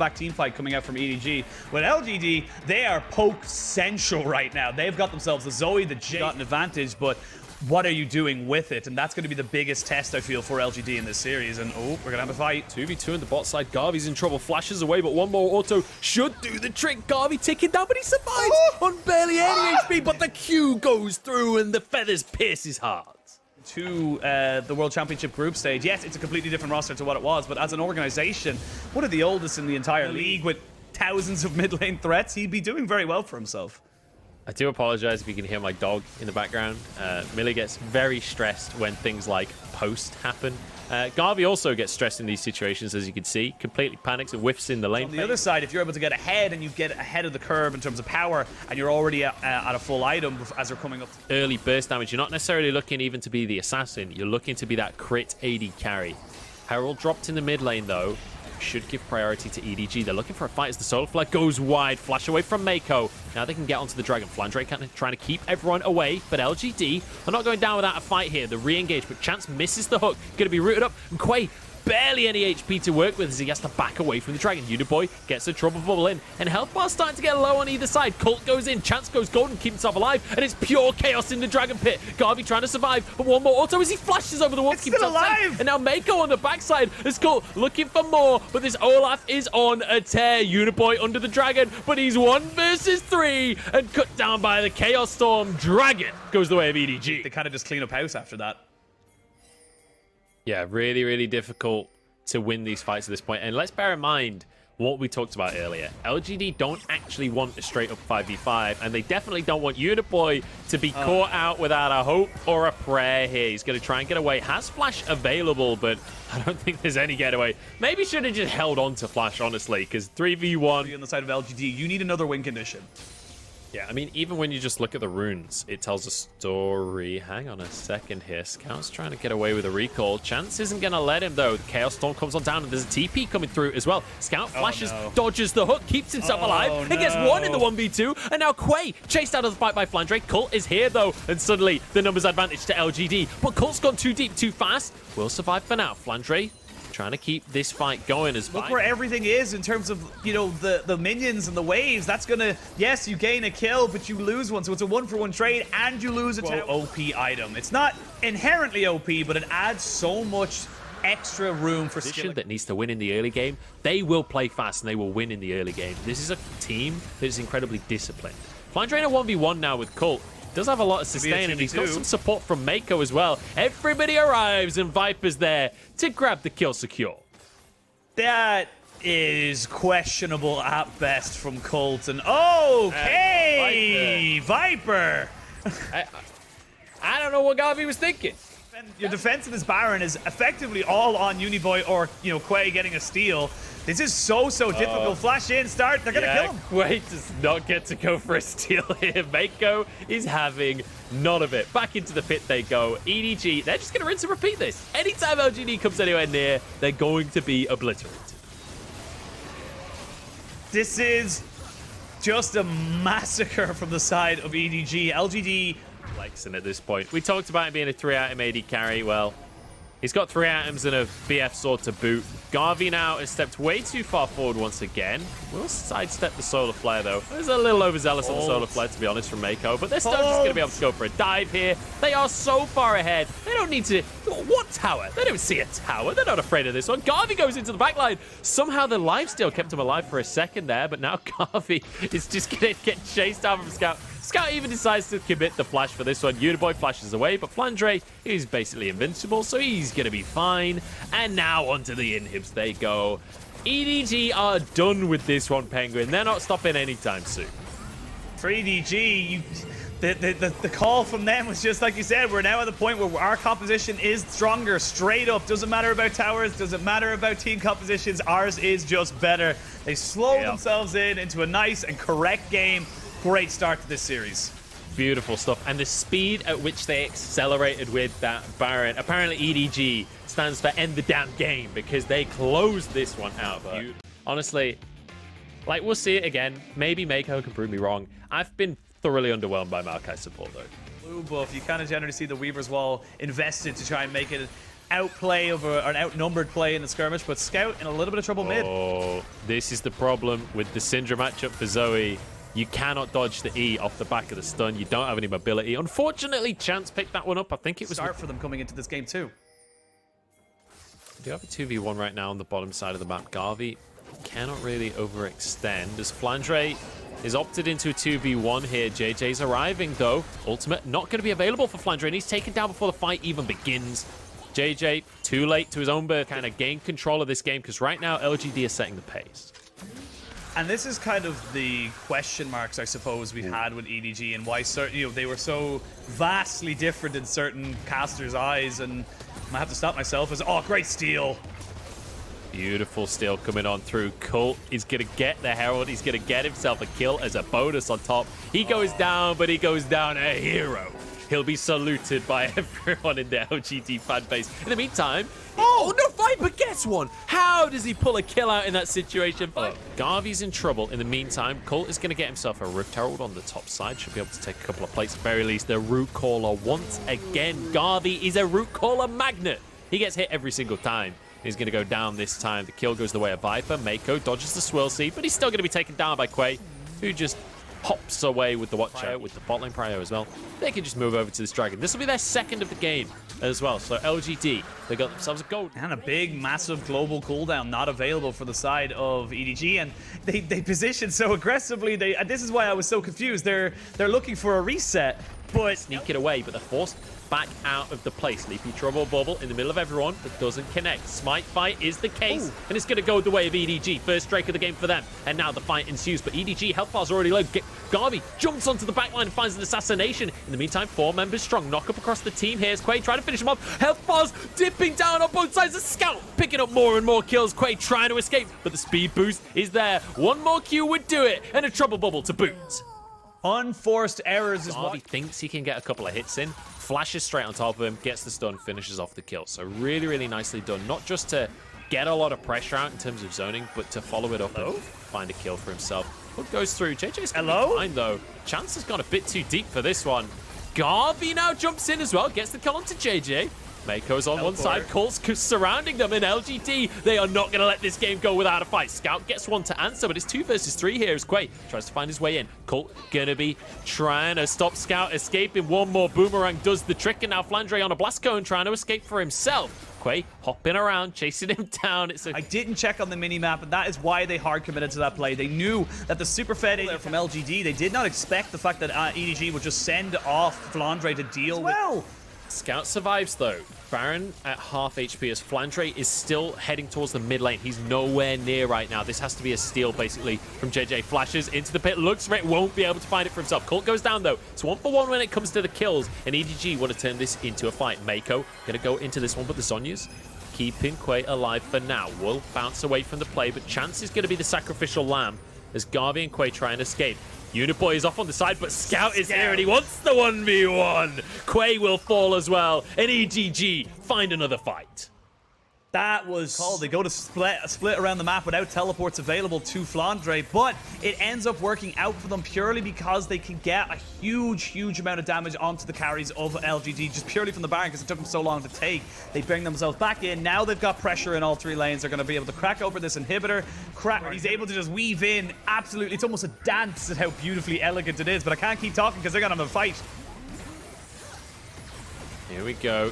back team fight coming out from EDG. With LGD, they are poke central right now. They've got themselves the Zoe, the J, got an advantage, but what are you doing with it? And that's going to be the biggest test, I feel, for LGD in this series. And oh, we're going to have a fight. 2v2 in the bot side. Garvey's in trouble. Flashes away, but one more auto should do the trick. Garvey ticking down, but he survives on barely any HP. But the Q goes through and the feathers pierce his heart. To the World Championship group stage. Yes, it's a completely different roster to what it was, but as an organization, one of the oldest in the entire league with thousands of mid lane threats, he'd be doing very well for himself. I do apologize if you can hear my dog in the background. Millie gets very stressed when things like post happen. Garvey also gets stressed in these situations, as you can see. Completely panics and whiffs in the lane. On the other side, if you're able to get ahead and you get ahead of the curve in terms of power, and you're already at a full item as they're coming up. Early burst damage. You're not necessarily looking even to be the assassin. You're looking to be that crit AD carry. Herald dropped in the mid lane, though. Should give priority to EDG. They're looking for a fight as the Solar Flare goes wide. Flash away from Mako. Now they can get onto the Dragon. Flandre kind of trying to keep everyone away, but LGD are not going down without a fight here. The re-engage, but Chance misses the hook. Going to be rooted up. And Quay, barely any HP to work with as he has to back away from the Dragon. Uniboy gets a trouble bubble in, and health bar's starting to get low on either side. Cult goes in, Chance goes golden, keep himself alive, and it's pure chaos in the Dragon Pit. Garvey trying to survive, but one more auto as he flashes over the wall to keep himself alive. And now Mako on the backside is Cult looking for more, but this Olaf is on a tear. Uniboy under the Dragon, but he's 1 versus 3 and cut down by the Chaos Storm. Dragon goes the way of EDG. They kind of just clean up house after that. Yeah, really, really difficult to win these fights at this point. And let's bear in mind what we talked about earlier. LGD don't actually want a straight up 5v5, and they definitely don't want Uniboy to be caught out without a hope or a prayer here. He's going to try and get away. Has Flash available, but I don't think there's any getaway. Maybe should have just held on to Flash, honestly, because 3v1. On the side of LGD, you need another win condition. Yeah, I mean, even when you just look at the runes, it tells a story. Hang on a second here. Scout's trying to get away with a recall. Chance isn't going to let him, though. The Chaos Storm comes on down, and there's a TP coming through as well. Scout flashes, dodges the hook, keeps himself alive, and gets one in the 1v2. And now Quay, chased out of the fight by Flandre. Cult is here, though, and suddenly the numbers advantage to LGD. But Cult's gone too deep, too fast. Will survive for now. Flandre trying to keep this fight going as Look where everything is in terms of, you know, the minions and the waves. That's gonna, yes, you gain a kill, but you lose one. So it's a 1-for-1 trade, and you lose a OP item. It's not inherently OP, but it adds so much extra room for skill. That needs to win in the early game. They will play fast, and they will win in the early game. This is a team that is incredibly disciplined. Flandre in a 1v1 now with Cult. Does have a lot of sustain, and he's got some support from Mako as well. Everybody arrives, and Viper's there to grab the kill secure. That is questionable at best from Colt. And okay, Viper. I don't know what Garvey was thinking. Your defense of this Baron is effectively all on Uniboy or, you know, Quay getting a steal. This is so difficult. Flash in, start. They're going to kill him. Quay does not get to go for a steal here. Mako is having none of it. Back into the pit they go. EDG, they're just going to rinse and repeat this. Anytime LGD comes anywhere near, they're going to be obliterated. This is just a massacre from the side of EDG. LGD flexing at this point. We talked about him being a 3-item AD carry. Well, he's got 3 items and a BF sword to boot. Garvey now has stepped way too far forward once again. Will sidestep the Solar Flare, though. There's a little overzealous on the Solar Flare, to be honest, from Mako. But they're still just going to be able to go for a dive here. They are so far ahead. They don't need to... What tower? They don't see a tower. They're not afraid of this one. Garvey goes into the backline. Somehow the lifesteal kept him alive for a second there, but now Garvey is just going to get chased out from Scout. Scout even decides to commit the flash for this one. Uniboy flashes away, but Flandre is basically invincible, so he's going to be fine. And now onto the inhibs they go. EDG are done with this one, Penguin. They're not stopping anytime soon. For EDG, the call from them was just like you said, we're now at the point where our composition is stronger, straight up. Doesn't matter about towers, doesn't matter about team compositions. Ours is just better. They slowed themselves into a nice and correct game. Great start to this series. Beautiful stuff. And the speed at which they accelerated with that Baron. Apparently EDG stands for end the damn game because they closed this one out. But honestly, like, we'll see it again. Maybe Mako can prove me wrong. I've been thoroughly underwhelmed by Maokai's support, though. Blue buff, you kind of generally see the Weaver's Wall invested to try and make it outplay of an outnumbered play in the skirmish, but Scout in a little bit of trouble mid. Oh, this is the problem with the Syndra matchup for Zoe. You cannot dodge the E off the back of the stun. You don't have any mobility. Unfortunately, Chance picked that one up. I think it was... Start for them coming into this game too. We do have a 2v1 right now on the bottom side of the map. Garvey cannot really overextend as Flandre is opted into a 2v1 here. JJ's arriving though. Ultimate not going to be available for Flandre, and he's taken down before the fight even begins. JJ, too late to his own birth, kind of gain control of this game because right now LGD is setting the pace. And this is kind of the question marks, I suppose, we had with EDG and why certain, they were so vastly different in certain casters' eyes. And I have to stop myself as, oh, great steal. Beautiful steal coming on through. Colt is going to get the Herald. He's going to get himself a kill as a bonus on top. He goes down, but he goes down a hero. He'll be saluted by everyone in the LGD fan base. In the meantime, oh no, Viper gets one. How does he pull a kill out in that situation? Garvey's in trouble. In the meantime, Colt is going to get himself a Rift Herald on the top side. Should be able to take a couple of plates at very least. The Root Caller once again. Garvey is a Root Caller magnet. He gets hit every single time. He's going to go down this time. The kill goes the way of Viper. Mako dodges the Swirl Seed, but he's still going to be taken down by Quay, who just hops away with the watch out with the bot lane prio as well. They can just move over to this dragon. This will be their second of the game as well. So LGD, they got themselves a gold. And a big, massive global cooldown not available for the side of EDG. And they position so aggressively. And this is why I was so confused. They're looking for a reset, but sneak it away, but they're forced back out of the play. Sleepy Trouble Bubble in the middle of everyone, but doesn't connect. Smite fight is the case, and it's going to go the way of EDG. First strike of the game for them, and now the fight ensues, but EDG health bar's already low. Garvey jumps onto the backline and finds an assassination. In the meantime, 4 members strong. Knock up across the team here as Quay trying to finish him off. Health bar's dipping down on both sides. The Scout picking up more and more kills. Quay trying to escape, but the speed boost is there. One more Q would do it, and a Trouble Bubble to boot. Unforced errors is Garvey what thinks he can get a couple of hits in, flashes straight on top of him, gets the stun, finishes off the kill. So really, really nicely done. Not just to get a lot of pressure out in terms of zoning, but to follow it up and find a kill for himself. Hook goes through. JJ's fine though. Chance has gone a bit too deep for this one. Garvey now jumps in as well, gets the kill onto JJ. Mako's on one side, Colt's surrounding them in LGD. They are not going to let this game go without a fight. Scout gets one to answer, but it's 2 versus 3 here as Quay tries to find his way in. Colt going to be trying to stop Scout escaping. One more boomerang does the trick, and now Flandre on a blast cone trying to escape for himself. Quay hopping around, chasing him down. I didn't check on the mini-map, and that is why they hard committed to that play. They knew that the super fed from LGD, they did not expect the fact that EDG would just send off Flandre to deal with. Scout survives though. Baron at half HP as Flandre is still heading towards the mid lane. He's nowhere near right now. This has to be a steal basically from JJ. Flashes into the pit, looks for it, won't be able to find it for himself. Colt goes down though. It's 1 for 1 when it comes to the kills, and EDG want to turn this into a fight. Mako gonna go into this one, but the Zhonya's keeping Quay alive for now. Will bounce away from the play, but Chance is gonna be the sacrificial lamb as Garvey and Quay try and escape. Uniboy is off on the side, but Scout is here and he wants the 1v1. Quay will fall as well, and EDG find another fight. That was called. They go to split around the map without teleports available to Flandre, but it ends up working out for them purely because they can get a huge amount of damage onto the carries of LGD just purely from the Baron because it took them so long to take. They bring themselves back in. Now they've got pressure in all 3 lanes. They're going to be able to crack over this inhibitor. He's able to just weave in. Absolutely. It's almost a dance at how beautifully elegant it is, but I can't keep talking because they're going to have a fight. Here we go.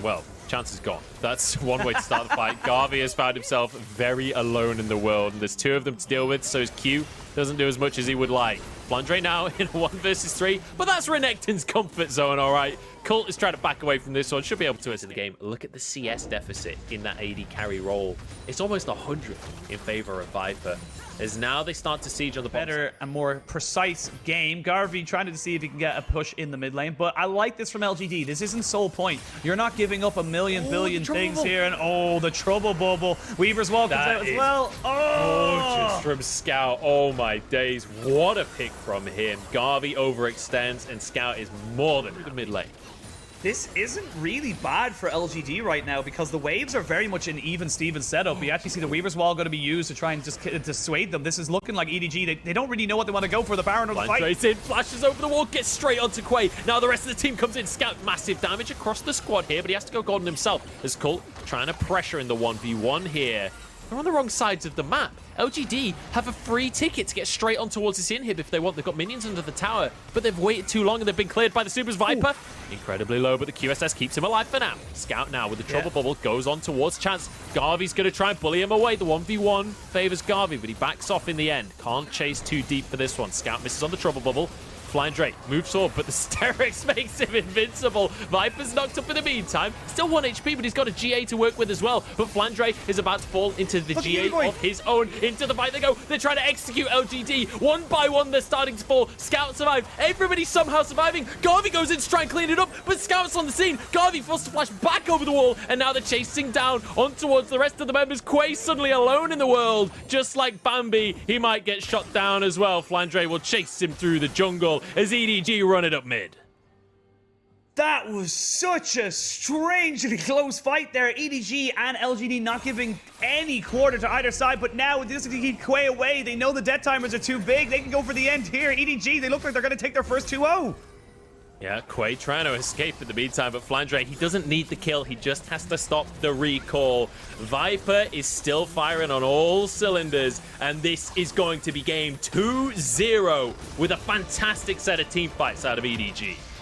Well, Chance is gone. That's one way to start the fight. Garvey has found himself very alone in the world, and there's 2 of them to deal with, so his Q doesn't do as much as he would like. Flandre now in a 1 versus 3, but that's Renekton's comfort zone, all right. Colt is trying to back away from this one. Should be able to enter the game. Look at the CS deficit in that AD carry role. It's almost 100 in favor of Viper. As now they start to siege on the better and more precise game. Garvey trying to see if he can get a push in the mid lane, but I like this from LGD. This isn't sole point. You're not giving up a billion things here, and the trouble bubble. Weaver's wall comes out as well. Just from Scout. Oh my days, what a pick from him. Garvey overextends, and Scout is more than the mid lane. This isn't really bad for LGD right now because the waves are very much an even-Steven setup. We actually see the Weaver's Wall going to be used to try and just dissuade them. This is looking like EDG. They don't really know what they want to go for, the Baron or the fight. Flandre's in, flashes over the wall, gets straight onto Quay. Now the rest of the team comes in. Scout, massive damage across the squad here, but he has to go golden himself. As Colt trying to pressure in the 1v1 here. They're on the wrong sides of the map. LGD have a free ticket to get straight on towards this inhib if they want. They've got minions under the tower, but they've waited too long and they've been cleared by the Super's Viper. Ooh. Incredibly low, but the QSS keeps him alive for now. Scout now with the trouble bubble goes on towards Chance. Garvey's going to try and bully him away. The 1v1 favors Garvey, but he backs off in the end. Can't chase too deep for this one. Scout misses on the trouble bubble. Flying Drake moves forward, but the Sterix makes him invincible. Viper's knocked up in the meantime. Still 1 HP, but he's got a GA to work with as well. But Flandre is about to fall into the GA of his own. Into the fight they go. They're trying to execute LGD. One by one, they're starting to fall. Scout survived. Everybody's somehow surviving. Garvey goes in to try and clean it up, but Scout's on the scene. Garvey forced to flash back over the wall, and now they're chasing down on towards the rest of the members. Quay suddenly alone in the world. Just like Bambi, he might get shot down as well. Flandre will chase him through the jungle as EDG run it up mid. That was such a strangely close fight there. EDG and LGD not giving any quarter to either side, but now this is to keep Quay away. They know the death timers are too big. They can go for the end here. EDG, they look like they're going to take their first 2-0. Yeah, Quay trying to escape in the meantime, but Flandre, he doesn't need the kill. He just has to stop the recall. Viper is still firing on all cylinders, and this is going to be game 2-0 with a fantastic set of team fights out of EDG.